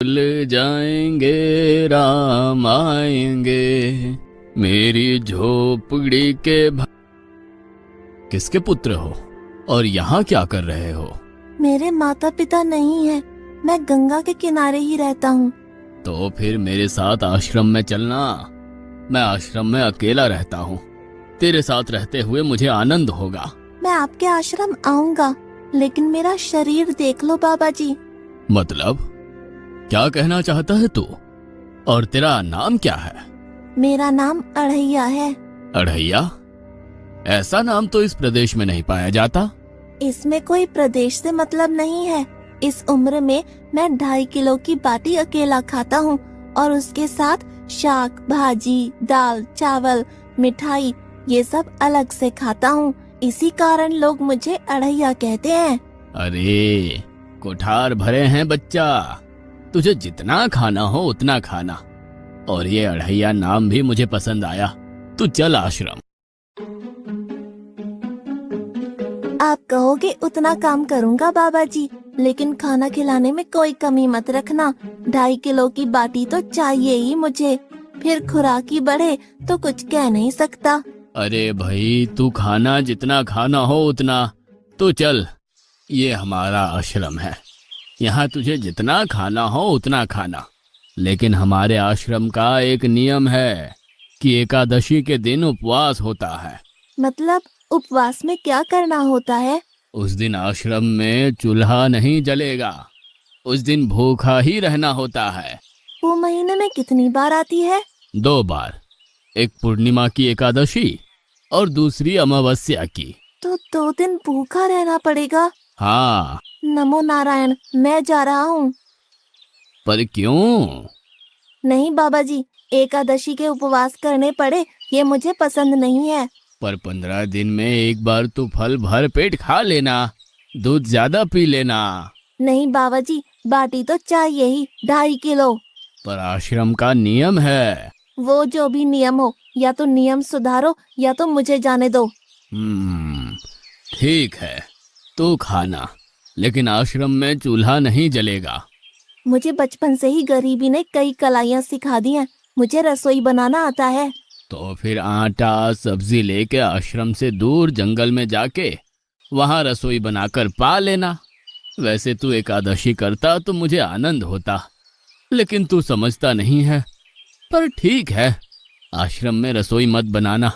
ले जाएंगे, राम आएंगे, मेरी झोपड़ी के किसके पुत्र हो और यहाँ क्या कर रहे हो? मेरे माता पिता नहीं है, मैं गंगा के किनारे ही रहता हूँ। तो फिर मेरे साथ आश्रम में चलना। मैं आश्रम में अकेला रहता हूँ, तेरे साथ रहते हुए मुझे आनंद होगा। मैं आपके आश्रम आऊंगा, लेकिन मेरा शरीर देख लो बाबा जी। मतलब क्या कहना चाहता है तू? और तेरा नाम क्या है? मेरा नाम अढ़ैया है। अढ़ैया? ऐसा नाम तो इस प्रदेश में नहीं पाया जाता। इसमें कोई प्रदेश से मतलब नहीं है। इस उम्र में मैं 2.5 किलो की बाटी अकेला खाता हूँ और उसके साथ शाक, भाजी, दाल, चावल, मिठाई ये सब अलग से खाता हूँ। इसी कारण लोग मुझे अढ़ैया कहते हैं। अरे कोठार भरे हैं बच्चा, तुझे जितना खाना हो उतना खाना। और ये अढ़ैया नाम भी मुझे पसंद आया। तू चल आश्रम। आप कहोगे उतना काम करूँगा बाबा जी, लेकिन खाना खिलाने में कोई कमी मत रखना। 2.5 किलो की बाटी तो चाहिए ही मुझे, फिर खुराकी बढ़े तो कुछ कह नहीं सकता। अरे भाई, तू खाना जितना खाना हो उतना। तो चल, ये हमारा आश्रम है, यहाँ तुझे जितना खाना हो उतना खाना। लेकिन हमारे आश्रम का एक नियम है कि एकादशी के दिन उपवास होता है। मतलब उपवास में क्या करना होता है? उस दिन आश्रम में चूल्हा नहीं जलेगा, उस दिन भूखा ही रहना होता है। वो महीने में कितनी बार आती है? 2 बार, एक पूर्णिमा की एकादशी और दूसरी अमावस्या की। तो 2 दिन भूखा रहना पड़ेगा। हाँ। नमो नारायण, मैं जा रहा हूँ। पर क्यों? नहीं बाबा जी, एकादशी के उपवास करने पड़े ये मुझे पसंद नहीं है। पर 15 दिन में एक बार तो फल भर पेट खा लेना, दूध ज्यादा पी लेना। नहीं बाबा जी, बाटी तो चाहिए ही 2.5 किलो। पर आश्रम का नियम है। वो जो भी नियम हो, या तो नियम सुधारो या तो मुझे जाने दो। ठीक है, तू खाना, लेकिन आश्रम में चूल्हा नहीं जलेगा। मुझे बचपन से ही गरीबी ने कई कलाइयाँ सिखा दी हैं। मुझे रसोई बनाना आता है। तो फिर आटा सब्जी लेके आश्रम से दूर जंगल में जाके वहां रसोई बनाकर पा लेना। वैसे तू एकादशी करता तो मुझे आनंद होता, लेकिन तू समझता नहीं है। पर ठीक है, आश्रम में रसोई मत बनाना।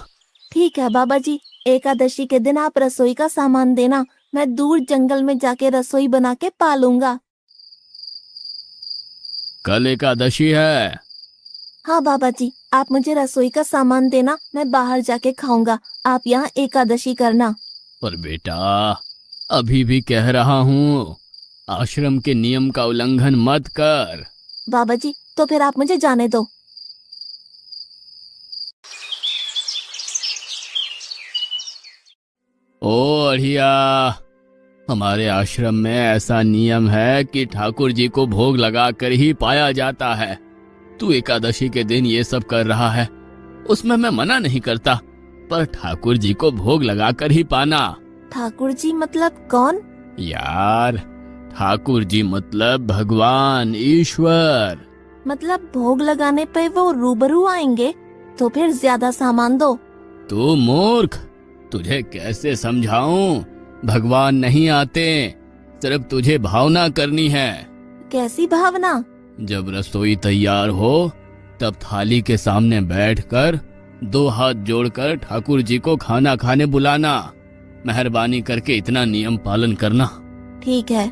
ठीक है बाबा जी, एकादशी के दिन आप रसोई का सामान देना, मैं दूर जंगल में जाके रसोई बना के पालूंगा। कल एकादशी है। हाँ बाबा जी, आप मुझे रसोई का सामान देना, मैं बाहर जाके खाऊंगा। आप यहाँ एकादशी करना। पर बेटा, अभी भी कह रहा हूँ, आश्रम के नियम का उल्लंघन मत कर। बाबा जी, तो फिर आप मुझे जाने दो। ओ अढ़िया, हमारे आश्रम में ऐसा नियम है कि ठाकुर जी को भोग लगाकर ही पाया जाता है। तू एकादशी के दिन ये सब कर रहा है, उसमें मैं मना नहीं करता, पर ठाकुर जी को भोग लगाकर ही पाना। ठाकुर जी मतलब कौन? यार, ठाकुर जी मतलब भगवान ईश्वर। मतलब भोग लगाने पे वो रूबरू आएंगे? तो फिर ज्यादा सामान दो। तू मूर्ख, तुझे कैसे समझाऊं? भगवान नहीं आते, सिर्फ तुझे भावना करनी है। कैसी भावना? जब रसोई तैयार हो तब थाली के सामने बैठकर 2 हाथ जोड़कर ठाकुर जी को खाना खाने बुलाना। मेहरबानी करके इतना नियम पालन करना। ठीक है।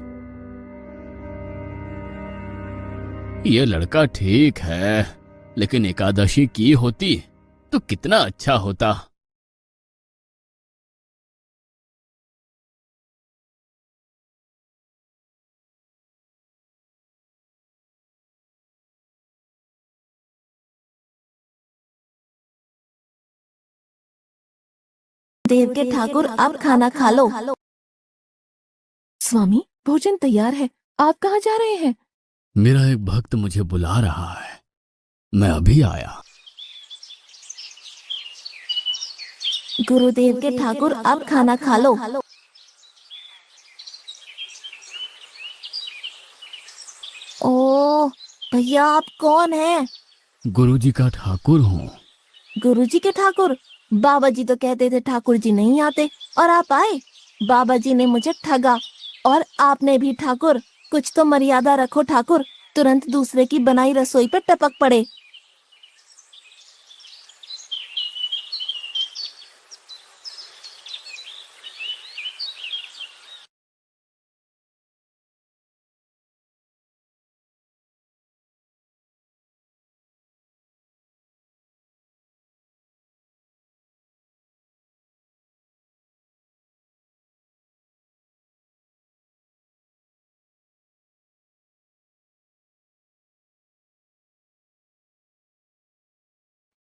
ये लड़का ठीक है, लेकिन एकादशी की होती तो कितना अच्छा होता। देव के ठाकुर, आप खाना खा लो। स्वामी, भोजन तैयार है, आप कहाँ जा रहे हैं? मेरा एक भक्त मुझे बुला रहा है, मैं अभी आया। गुरुदेव के ठाकुर, आप खाना खा लो। ओह, भैया आप कौन हैं? गुरुजी का ठाकुर हूँ। गुरुजी के ठाकुर? बाबा जी तो कहते थे ठाकुर जी नहीं आते और आप आए। बाबा जी ने मुझे ठगा और आपने भी ठाकुर। कुछ तो मर्यादा रखो ठाकुर, तुरंत दूसरे की बनाई रसोई पर टपक पड़े।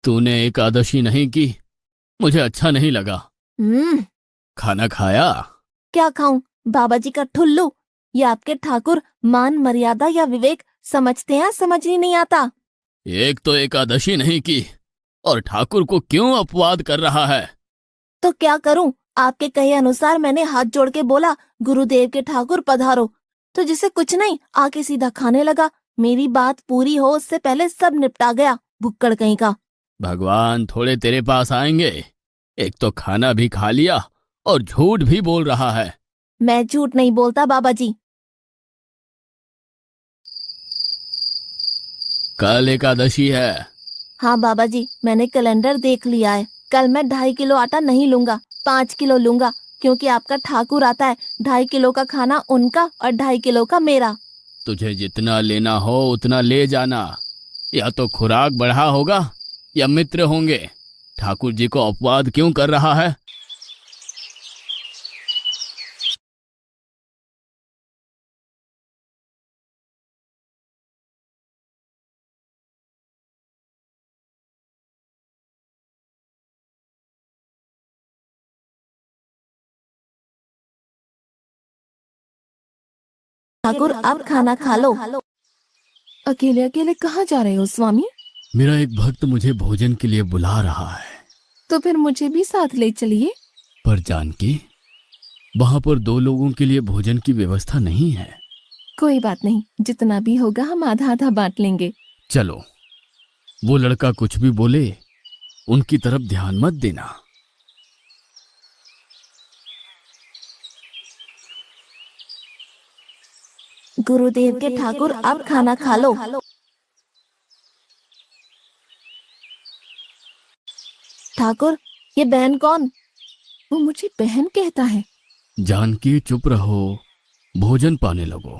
तूने एकादशी नहीं की, मुझे अच्छा नहीं लगा। हम्म। खाना खाया? क्या खाऊं? बाबा जी का ठुल्लू। ये आपके ठाकुर मान मर्यादा या विवेक समझते हैं, समझ ही नहीं आता। एक तो एकादशी नहीं की और ठाकुर को क्यों अपवाद कर रहा है? तो क्या करूं? आपके कहे अनुसार मैंने हाथ जोड़ के बोला, गुरुदेव के ठाकुर पधारो। तो जिसे कुछ नहीं आके सीधा खाने लगा। मेरी बात पूरी हो उससे पहले सब निपटा गया, भुक्कड़ कहीं का। भगवान थोड़े तेरे पास आएंगे। एक तो खाना भी खा लिया और झूठ भी बोल रहा है। मैं झूठ नहीं बोलता बाबा जी। कल एकादशी है। हाँ बाबा जी, मैंने कैलेंडर देख लिया है। कल मैं 2.5 किलो आटा नहीं लूंगा, 5 किलो लूंगा, क्योंकि आपका ठाकुर आता है। 2.5 किलो का खाना उनका और 2.5 किलो का मेरा। तुझे जितना लेना हो उतना ले जाना। या तो खुराक बढ़ा होगा या मित्र होंगे। ठाकुर जी को अपवाद क्यों कर रहा है? ठाकुर आप खाना खा लो। अकेले अकेले कहाँ जा रहे हो स्वामी? मेरा एक भक्त मुझे भोजन के लिए बुला रहा है। तो फिर मुझे भी साथ ले चलिए। पर जानकी, वहां पर दो लोगों के लिए भोजन की व्यवस्था नहीं है। कोई बात नहीं, जितना भी होगा हम आधा आधा बांट लेंगे। चलो, वो लड़का कुछ भी बोले उनकी तरफ ध्यान मत देना। गुरुदेव के ठाकुर आप खाना खा लो। ठाकुर, ये बहन कौन? वो मुझे बहन कहता है। जानकी चुप रहो, भोजन पाने लगो।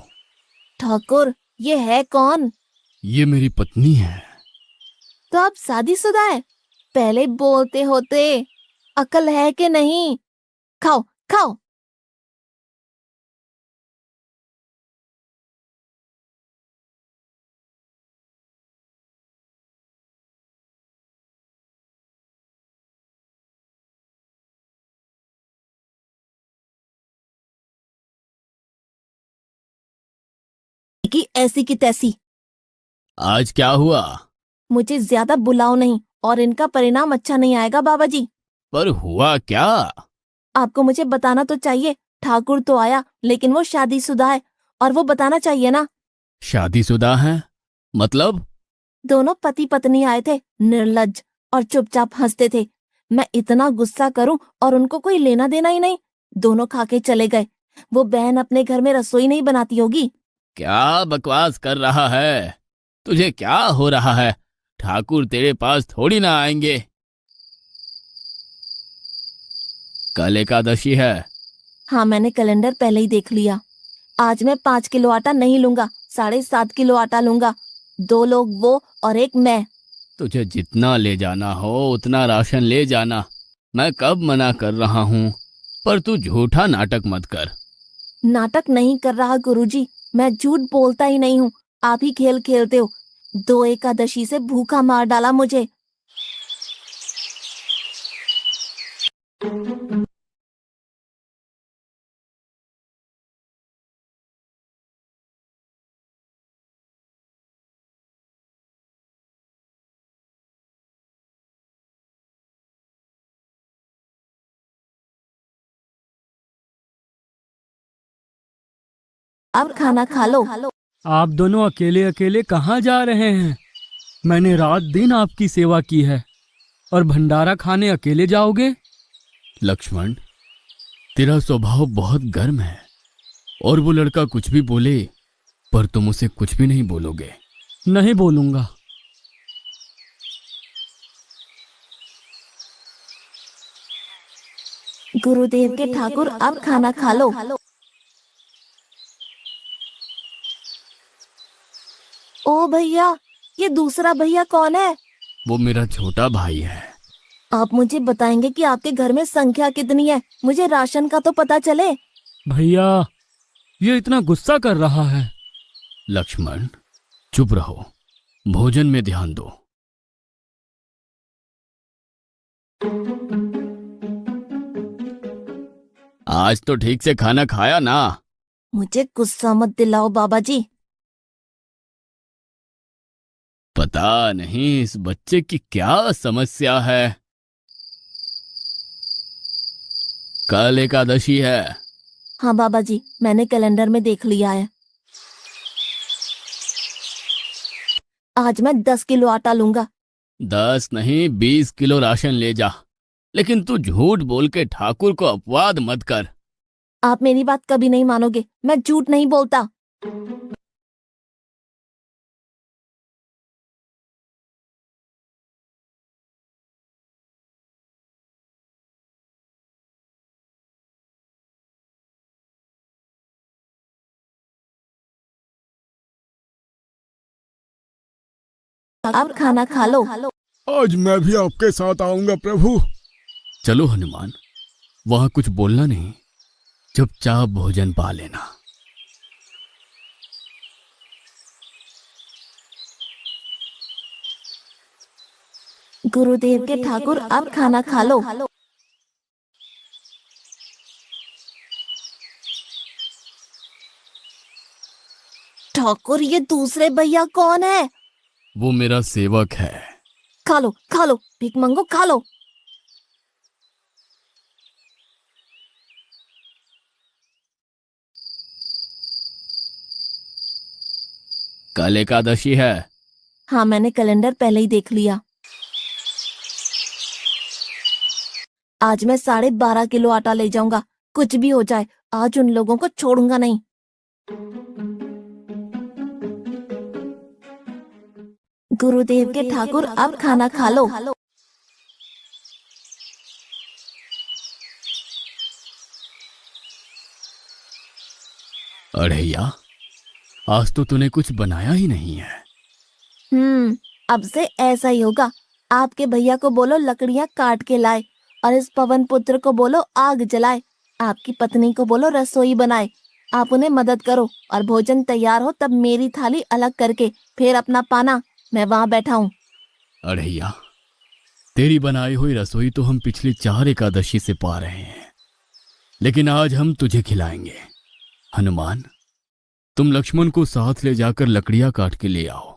ठाकुर, ये है कौन? ये मेरी पत्नी है। तो आप शादीशुदा है? पहले बोलते होते। अकल है कि नहीं? खाओ खाओ। कि ऐसी की तैसी। आज क्या हुआ? मुझे ज्यादा बुलाओ नहीं और इनका परिणाम अच्छा नहीं आएगा बाबा जी। पर हुआ क्या? आपको मुझे बताना तो चाहिए। ठाकुर तो आया लेकिन वो शादीशुदा है, और वो बताना चाहिए ना। शादीशुदा है? मतलब? दोनों पति पत्नी आए थे, निर्लज्ज, और चुपचाप हंसते थे। मैं इतना गुस्सा करूं और उनको कोई लेना देना ही नहीं। दोनों खा के चले गए। वो बहन अपने घर में रसोई नहीं बनाती होगी। क्या बकवास कर रहा है? तुझे क्या हो रहा है? ठाकुर तेरे पास थोड़ी ना आएंगे। कल एकादशी है। हाँ, मैंने कैलेंडर पहले ही देख लिया। आज मैं 5 किलो आटा नहीं लूंगा, 7.5 किलो आटा लूंगा। 2 लोग वो और एक मैं। तुझे जितना ले जाना हो उतना राशन ले जाना। मैं कब मना कर रहा हूँ। पर तू झूठा नाटक मत कर। नाटक नहीं कर रहा गुरुजी, मैं झूठ बोलता ही नहीं हूँ। आप ही खेल खेलते हो। 2 एकादशी से भूखा मार डाला मुझे। अब खाना खा लो। आप दोनों अकेले अकेले कहाँ जा रहे हैं? मैंने रात दिन आपकी सेवा की है और भंडारा खाने अकेले जाओगे? लक्ष्मण, तेरा स्वभाव बहुत गर्म है और वो लड़का कुछ भी बोले पर तुम उसे कुछ भी नहीं बोलोगे। नहीं बोलूंगा। गुरुदेव के ठाकुर, अब खाना खा लो। ओ भैया, ये दूसरा भैया कौन है? वो मेरा छोटा भाई है। आप मुझे बताएंगे कि आपके घर में संख्या कितनी है? मुझे राशन का तो पता चले। भैया, ये इतना गुस्सा कर रहा है। लक्ष्मण, चुप रहो, भोजन में ध्यान दो। आज तो ठीक से खाना खाया ना? मुझे गुस्सा मत दिलाओ बाबा जी। पता नहीं इस बच्चे की क्या समस्या है। कल एकादशी है। हाँ बाबा जी, मैंने कैलेंडर में देख लिया है। आज मैं 10 किलो आटा लूंगा। 10 नहीं 20 किलो राशन ले जा, लेकिन तू झूठ बोल के ठाकुर को अपवाद मत कर। आप मेरी बात कभी नहीं मानोगे, मैं झूठ नहीं बोलता। अब खाना खा लो। आज मैं भी आपके साथ आऊंगा प्रभु। चलो हनुमान, वहां कुछ बोलना नहीं, चुपचाप भोजन पा लेना। गुरुदेव के ठाकुर, अब खाना खा लो। ठाकुर, ये दूसरे भैया कौन है? वो मेरा सेवक है। खा लो, भीख मंगो, खा लो। कल एकादशी है। हाँ, मैंने कैलेंडर पहले ही देख लिया। आज मैं 12.5 किलो आटा ले जाऊंगा। कुछ भी हो जाए, आज उन लोगों को छोड़ूंगा नहीं। गुरुदेव के ठाकुर, अब खाना खा लो। अढ़ैया, आज तो तूने कुछ बनाया ही नहीं है। अब से ऐसा ही होगा। आपके भैया को बोलो लकड़ियां काट के लाए, और इस पवन पुत्र को बोलो आग जलाए। आपकी पत्नी को बोलो रसोई बनाए। आप उन्हें मदद करो, और भोजन तैयार हो तब मेरी थाली अलग करके फिर अपना पाना, मैं वहां बैठा हूँ। अढ़ैया, तेरी बनाई हुई रसोई तो हम पिछली 4 एकादशी से पा रहे हैं, लेकिन आज हम तुझे खिलाएंगे। हनुमान, तुम लक्ष्मण को साथ ले जाकर लकड़ियां काट के ले आओ।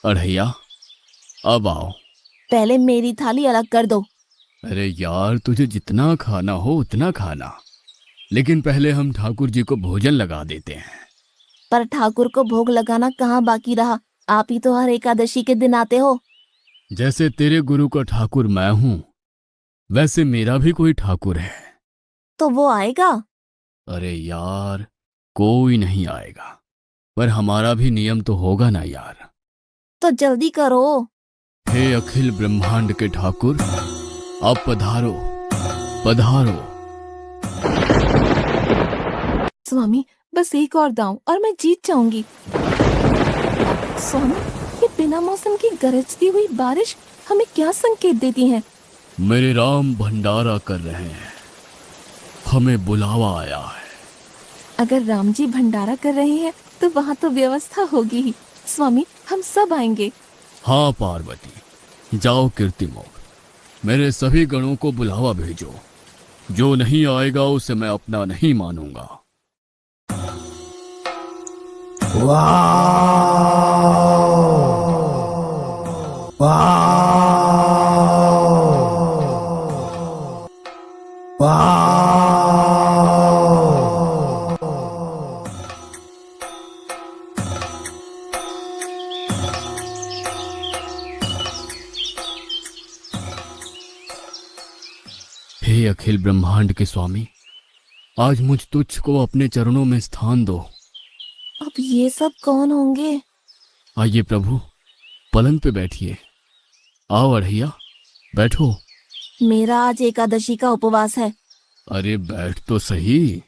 अढ़ैया, अब आओ। पहले मेरी थाली अलग कर दो। अरे यार, तुझे जितना खाना हो उतना खाना, लेकिन पहले हम ठाकुर जी को भोजन लगा देते हैं। पर ठाकुर को भोग लगाना कहाँ बाकी रहा? आप ही तो हर एकादशी के दिन आते हो। जैसे तेरे गुरु का ठाकुर मैं हूं, वैसे मेरा भी कोई ठाकुर है। तो वो आएगा? अरे यार, कोई नहीं आएगा, पर हमारा भी नियम तो होगा ना यार। तो जल्दी करो। हे अखिल ब्रह्मांड के ठाकुर, अब पधारो पधारो। स्वामी, बस एक और दांव और मैं जीत जाऊंगी। स्वामी, ये बिना मौसम की गरजती हुई बारिश हमें क्या संकेत देती है? मेरे राम भंडारा कर रहे हैं, हमें बुलावा आया है। अगर राम जी भंडारा कर रहे हैं तो वहाँ तो व्यवस्था होगी ही। स्वामी, हम सब आएंगे। हाँ पार्वती, जाओ कीर्तिमोग, मेरे सभी गणों को बुलावा भेजो। जो नहीं आएगा उसे मैं अपना नहीं मानूंगा। हे अखिल ब्रह्मांड के स्वामी, आज मुझ तुच्छ को अपने चरणों में स्थान दो। अब ये सब कौन होंगे? आइए प्रभु, पलंग पे बैठिए। आओ अढ़ैया, बैठो। मेरा आज एकादशी का उपवास है। अरे बैठ तो सही।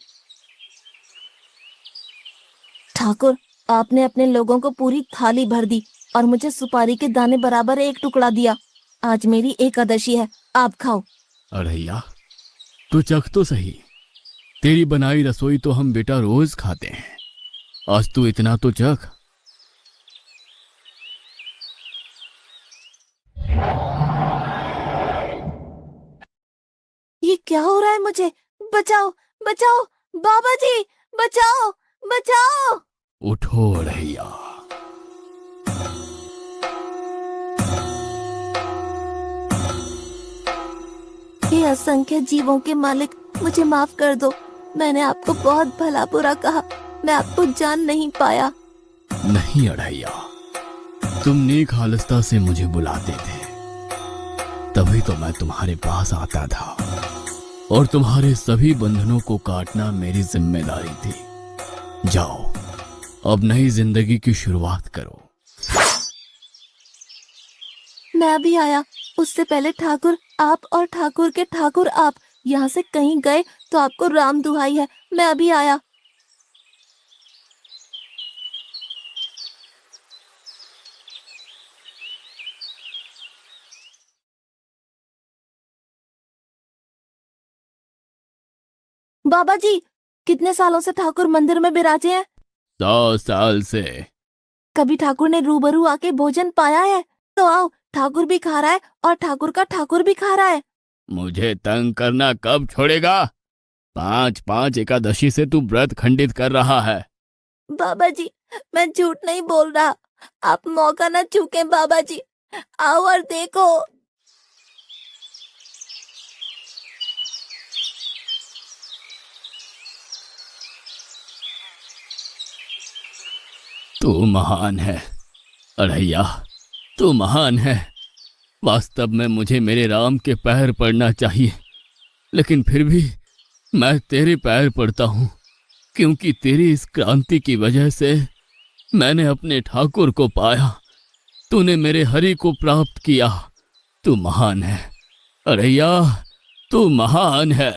ठाकुर, आपने अपने लोगों को पूरी थाली भर दी और मुझे सुपारी के दाने बराबर एक टुकड़ा दिया। आज मेरी एकादशी है, आप खाओ। अढ़ैया, तू चख तो सही। तेरी बनाई रसोई तो हम बेटा रोज खाते हैं, आज तू इतना तो चख। ये क्या हो रहा है मुझे? बचाओ, बचाओ, बाबा जी, बचाओ, बचाओ। उठो अढ़ैया। हे असंख्य जीवों के मालिक, मुझे माफ कर दो। मैंने आपको बहुत भला बुरा कहा, मैं आपको जान नहीं पाया। नहीं अढ़ैया, तुम नेक हालस्ता से मुझे बुलाते थे, तभी तो मैं तुम्हारे पास आता था, और तुम्हारे सभी बंधनों को काटना मेरी जिम्मेदारी थी। जाओ, अब नई जिंदगी की शुरुआत करो। मैं भी आया। उससे पहले ठाकुर आप और ठाकुर के ठाकुर आप यहाँ से कहीं गए तो आपको राम दुहाई है, मैं अभी आया। बाबा जी, कितने सालों से ठाकुर मंदिर में विराजे हैं? 100 साल से। कभी ठाकुर ने रूबरू आके भोजन पाया है? तो आओ, ठाकुर भी खा रहा है और ठाकुर का ठाकुर भी खा रहा है। मुझे तंग करना कब छोड़ेगा? 5-5 एकादशी से तू व्रत खंडित कर रहा है। बाबा जी, मैं झूठ नहीं बोल रहा, आप मौका न चूकें बाबा जी। आओ और देखो। तू महान है अढ़ैया, तू महान है। वास्तव में मुझे मेरे राम के पैर पड़ना चाहिए, लेकिन फिर भी मैं तेरे पैर पड़ता हूँ, क्योंकि तेरी इस क्रांति की वजह से मैंने अपने ठाकुर को पाया। तूने मेरे हरि को प्राप्त किया। तू महान है अढ़ैया, तू महान है।